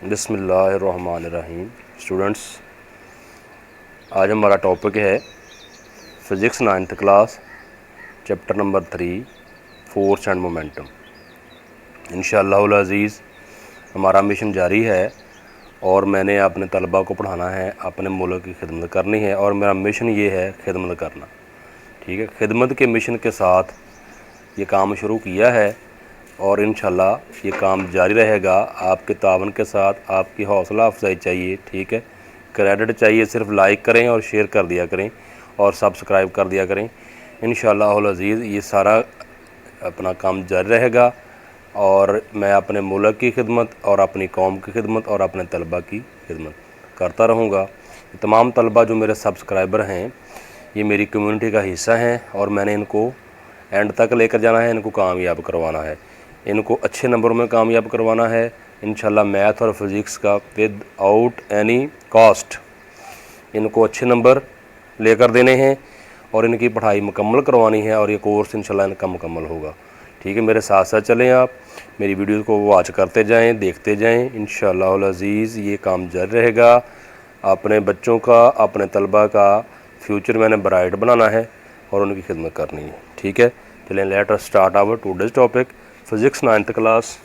बिस्मिल्लाहिर्रहमानिर्रहीम। स्टूडेंट्स, आज हमारा टॉपिक है physics 9th class, chapter number 3, force and momentum. इंशाअल्लाहुल अज़ीज़ हमारा मिशन जारी है और मैंने अपने तलबा को पढ़ाना है, अपने मुल्क की खिदमत करनी है और मेरा मिशन ये है खिदमत करना। ठीक है, खिदमत के मिशन के साथ ये काम शुरू किया है और इंशाल्लाह ये काम जारी रहेगा। आपके तावन के साथ आपकी हौसला अफजाई चाहिए। ठीक है, क्रेडिट चाहिए, सिर्फ लाइक करें और शेयर कर दिया करें और सब्सक्राइब कर दिया करें। इंशाअल्लाहुल अज़ीज़ ये सारा अपना काम जारी रहेगा और मैं अपने मुल्क की खिदमत और अपनी कौम की खिदमत और अपने तलबा की खिदमत करता रहूँगा। तमाम तलबा जो मेरे सब्सक्राइबर हैं ये मेरी कम्युनिटी का हिस्सा हैं और मैंने इनको एंड तक लेकर जाना है, इनको कामयाब करवाना है, इनको अच्छे नंबरों में कामयाब करवाना है इंशाल्लाह। मैथ और फिज़िक्स का विद आउट एनी कॉस्ट इनको अच्छे नंबर लेकर देने हैं और इनकी पढ़ाई मुकम्मल करवानी है और ये कोर्स इंशाल्लाह इनका मुकम्मल होगा। ठीक है, मेरे साथ साथ चलें, आप मेरी वीडियो को वॉच करते जाएं, देखते जाएं। इंशाअल्लाहुल अज़ीज़ ये काम जारी रहेगा। अपने बच्चों का, अपने तलबा का फ्यूचर मैंने ब्राइट बनाना है और उनकी खिदमत करनी है। ठीक है, चलें, let us start our today's topic physics 9th class.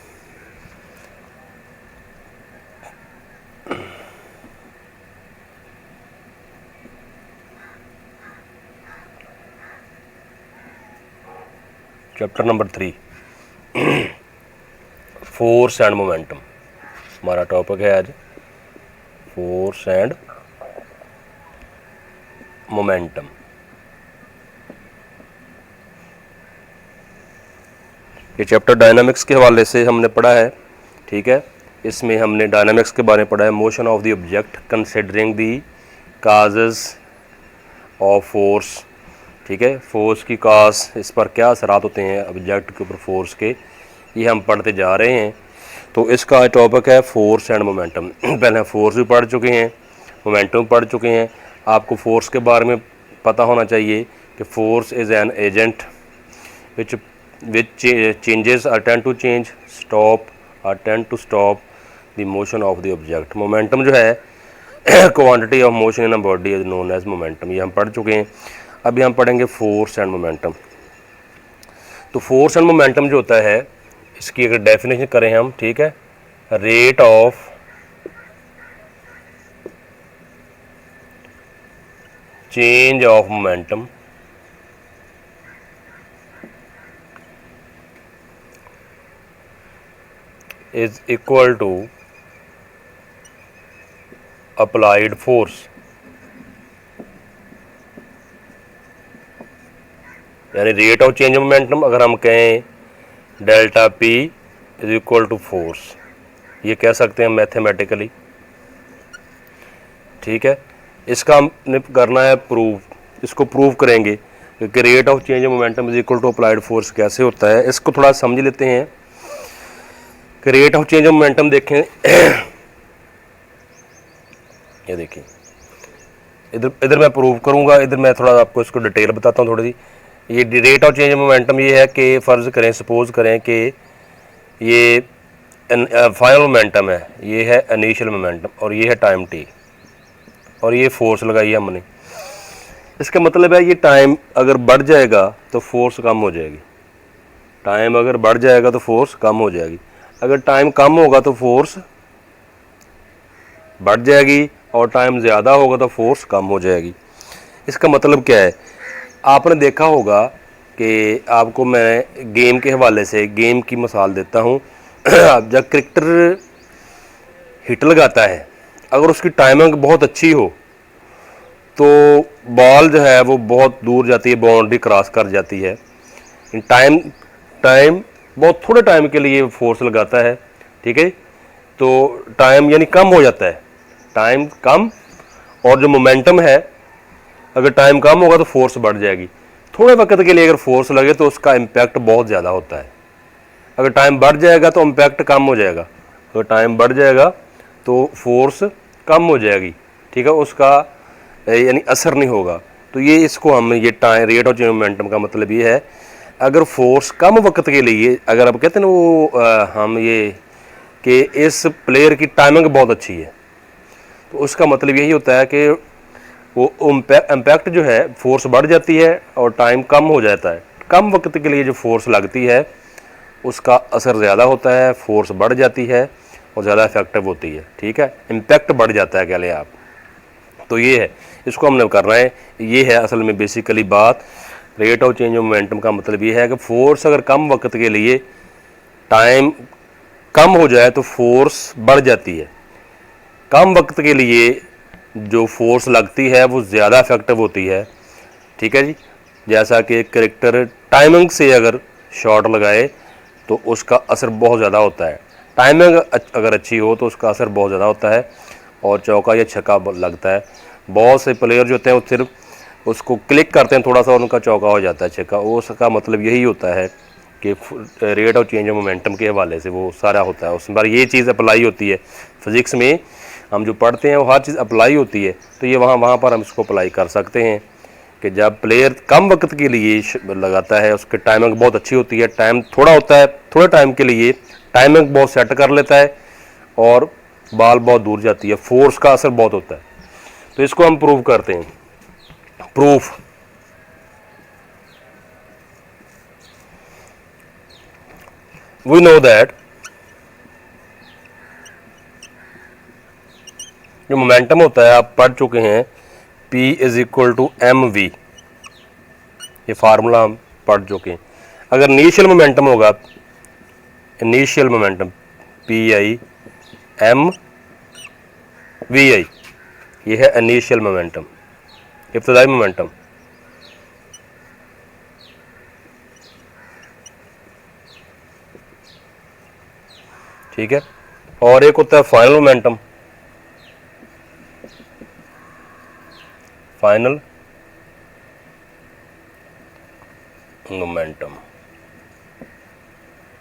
Chapter number 3, force and momentum. हमारा टॉपिक है आज फोर्स एंड मोमेंटम। ये चैप्टर डायनामिक्स के हवाले से हमने पढ़ा है। ठीक है, इसमें हमने डायनामिक्स के बारे में पढ़ा है। Motion of the object considering the causes of force. ठीक है, फोर्स की काज, इस पर क्या असरात होते हैं ऑब्जेक्ट के ऊपर फोर्स के, ये हम पढ़ते जा रहे हैं। तो इसका टॉपिक है फोर्स एंड मोमेंटम। पहले फोर्स भी पढ़ चुके हैं, मोमेंटम पढ़ चुके हैं। आपको फोर्स के बारे में पता होना चाहिए कि force is an agent which changes or tend to change, stop or tend to stop the motion of the object. Momentum जो है quantity of motion in a body is known as momentum, ये हम पढ़ चुके हैं। अभी हम पढ़ेंगे फोर्स एंड मोमेंटम। तो फोर्स एंड मोमेंटम जो होता है, इसकी अगर डेफिनेशन करें हम, ठीक है, rate of change of momentum is equal to applied force। यानी rate of change of momentum अगर हम कहें delta P is equal to force, ये कह सकते हैं मैथमेटिकली। ठीक है, इसका हमने करना है प्रूव, इसको प्रूव करेंगे कि rate of change of momentum is equal to applied force कैसे होता है। इसको थोड़ा समझ लेते हैं कि rate of change of momentum देखें। ये देखिए, इधर मैं प्रूव करूंगा, इधर मैं थोड़ा आपको इसको डिटेल बताता हूँ थोड़ी सी। ये rate of change of momentum ये है कि फ़र्ज़ करें, सपोज करें कि ये फाइनल मोमेंटम है, ये है इनिशियल मोमेंटम और ये है टाइम टी और ये फोर्स लगाई है हमने। इसका मतलब है ये टाइम अगर बढ़ जाएगा तो फोर्स कम हो जाएगी, टाइम अगर बढ़ जाएगा तो फोर्स कम हो जाएगी। अगर टाइम कम होगा तो फोर्स बढ़ जाएगी और टाइम ज़्यादा होगा तो फोर्स कम हो जाएगी। इसका मतलब क्या है, आपने देखा होगा कि आपको मैं गेम के हवाले से गेम की मिसाल देता हूँ। जब क्रिकेटर हिट लगाता है, अगर उसकी टाइमिंग बहुत अच्छी हो तो बॉल जो है वो बहुत दूर जाती है, बाउंड्री क्रॉस कर जाती है। टाइम बहुत थोड़े टाइम के लिए फोर्स लगाता है। ठीक है, तो टाइम यानी कम हो जाता है, टाइम कम, और जो मोमेंटम है अगर टाइम कम होगा तो फोर्स बढ़ जाएगी। थोड़े वक्त के लिए अगर फोर्स लगे तो उसका इम्पैक्ट बहुत ज़्यादा होता है। अगर टाइम बढ़ जाएगा तो इम्पैक्ट कम हो जाएगा, अगर टाइम बढ़ जाएगा तो फोर्स कम हो जाएगी। ठीक है, उसका यानी असर नहीं होगा। तो ये इसको हम ये time rate of change momentum का मतलब ये है, अगर फोर्स कम वक्त के लिए, अगर आप कहते हैं ना वो हम ये कि इस प्लेयर की टाइमिंग बहुत अच्छी है, तो उसका मतलब यही होता है कि वो इम्पैक्ट जो है फोर्स बढ़ जाती है और टाइम कम हो जाता है। कम वक्त के लिए जो फोर्स लगती है उसका असर ज़्यादा होता है, फोर्स बढ़ जाती है और ज़्यादा इफेक्टिव होती है। ठीक है, इम्पैक्ट बढ़ जाता है कह लें आप। तो ये है, इसको हमने करना है। ये है असल में बेसिकली बात। Rate of change of momentum का मतलब ये है कि फोर्स अगर कम वक्त के लिए टाइम कम हो जाए तो फोर्स बढ़ जाती है, कम वक्त के लिए जो फोर्स लगती है वो ज़्यादा इफेक्टिव होती है। ठीक है जी, जैसा कि एक क्रिकेटर टाइमिंग से अगर शॉट लगाए तो उसका असर बहुत ज़्यादा होता है। टाइमिंग अगर अच्छी हो तो उसका असर बहुत ज़्यादा होता है और चौका या छक्का लगता है। बहुत से प्लेयर जो होते हैं वो सिर्फ उसको क्लिक करते हैं थोड़ा सा और उनका चौका हो जाता है, छक्का। उसका मतलब यही होता है कि rate of change of momentum के हवाले से वो सारा होता है। उस पर ये चीज़ अप्लाई होती है फिज़िक्स में, हम जो पढ़ते हैं वो हर चीज़ अप्लाई होती है। तो ये वहाँ पर हम इसको अप्लाई कर सकते हैं कि जब प्लेयर कम वक्त के लिए लगाता है उसकी टाइमिंग बहुत अच्छी होती है, टाइम थोड़ा होता है, थोड़े टाइम के लिए टाइमिंग बहुत सेट कर लेता है और बॉल बहुत दूर जाती है, फोर्स का असर बहुत होता है। तो इसको हम प्रूव करते हैं। प्रूफ, वी नो दैट जो मोमेंटम होता है आप पढ़ चुके हैं, P is equal to M V, ये फार्मूला हम पढ़ चुके हैं। अगर इनिशियल मोमेंटम होगा, initial momentum P I M V I, ये है इनिशियल मोमेंटम, इब्तदाई मोमेंटम। ठीक है, और एक होता है फाइनल मोमेंटम, फाइनल मोमेंटम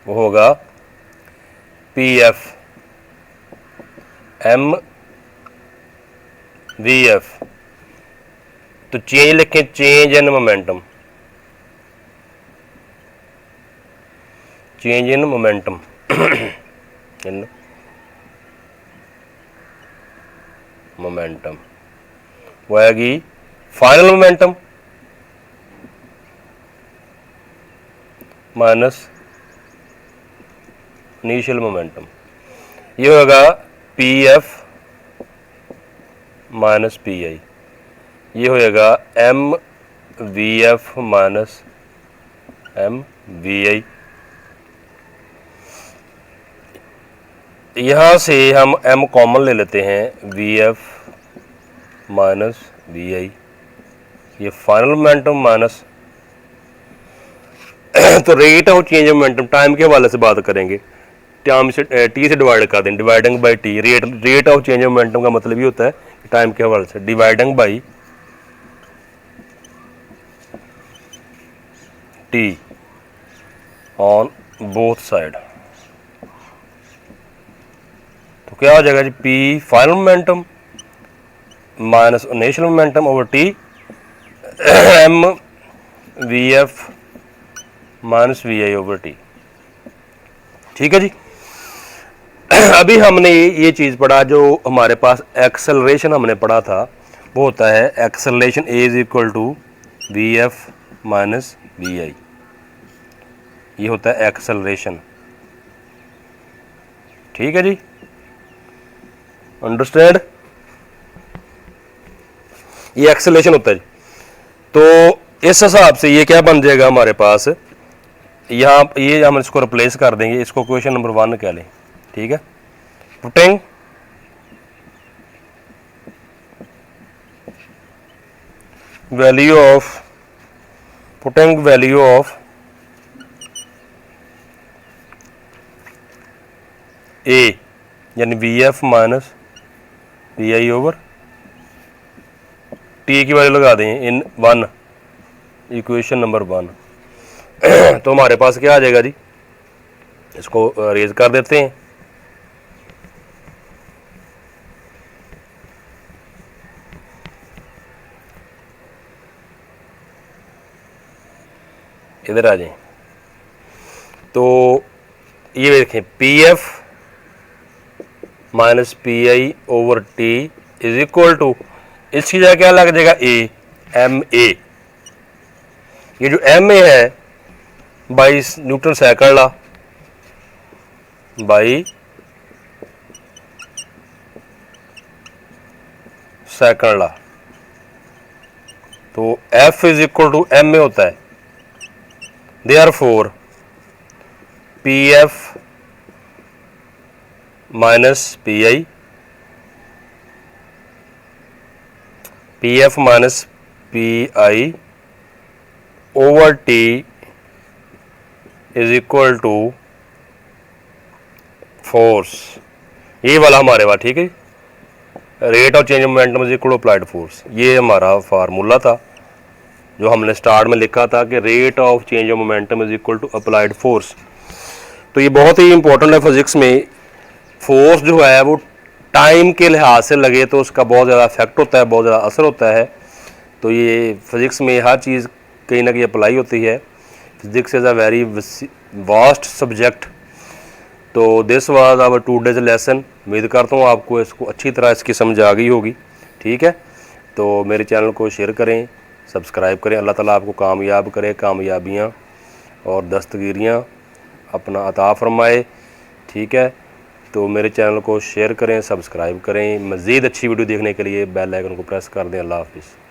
वो होगा P F M V F. तो चेंज लिखें, change in momentum, change in momentum in momentum वो आएगी final momentum minus initial momentum. ये होगा P F minus P I, ये होएगा M V F minus M V I. यहाँ से हम m कॉमन ले लेते हैं, V F minus V I, ये फाइनल मोमेंटम माइनस तो rate of change of momentum time के हवाले से बात करेंगे, टाइम से टी से डिवाइड कर दें, dividing by T. Rate of change of momentum का मतलब ये होता है कि टाइम के हवाले से dividing by T on both side. तो क्या हो जाएगा जी, P final momentum minus initial momentum over T M V F minus V I over T. ठीक है जी। अभी हमने ये चीज़ पढ़ा, जो हमारे पास एक्सेलरेशन हमने पढ़ा था वो होता है acceleration A is equal to V F minus V I, ये होता है एक्सेलरेशन। ठीक है जी, अंडरस्टैंड, ये एक्सेलरेशन होता है जी। तो इस हिसाब से ये क्या बन जाएगा हमारे पास, यहाँ ये हम इसको रिप्लेस कर देंगे, इसको क्वेश्चन नंबर 1 कह लें। ठीक है, पुटिंग वैल्यू ऑफ ए यानी V F minus V I over T की वैल्यू लगा दें इन 1, इक्वेशन नंबर 1। तो हमारे पास क्या आ जाएगा जी, इसको रेज कर देते हैं। इधर आ जाए, तो ये देखें P F minus P I over T is equal to, इसकी जगह क्या लग जाएगा ए, एम ए। ये जो एम ए है by Newton second law, by second law, तो F is equal to M A होता है। Therefore P F minus P I, P F minus P I over T is equal to force. ये वाला हमारे पास, ठीक है, rate of change of momentum is equal to applied force. ये हमारा फार्मूला था जो हमने स्टार्ट में लिखा था कि rate of change of momentum is equal to applied force. तो ये बहुत ही इंपॉर्टेंट है फिजिक्स में। फोर्स जो है वो टाइम के लिहाज से लगे तो उसका बहुत ज़्यादा इफेक्ट होता है, बहुत ज़्यादा असर होता है। तो ये फिज़िक्स में हर चीज़ कहीं ना कहीं अप्लाई होती है। Physics is a very vast subject. तो this was our today's lesson. उम्मीद करता हूँ आपको इसको अच्छी तरह इसकी समझ आ गई होगी, ठीक है। तो मेरे चैनल को शेयर करें, सब्सक्राइब करें। अल्लाह ताला आपको कामयाब करे, कामयाबियाँ और दस्तगीरियाँ अपना अता फरमाए, ठीक है। तो मेरे चैनल को शेयर करें, सब्सक्राइब करें। मज़ीद अच्छी वीडियो देखने के लिए बेल आइकन को प्रेस कर दें। अल्लाह हाफिज़।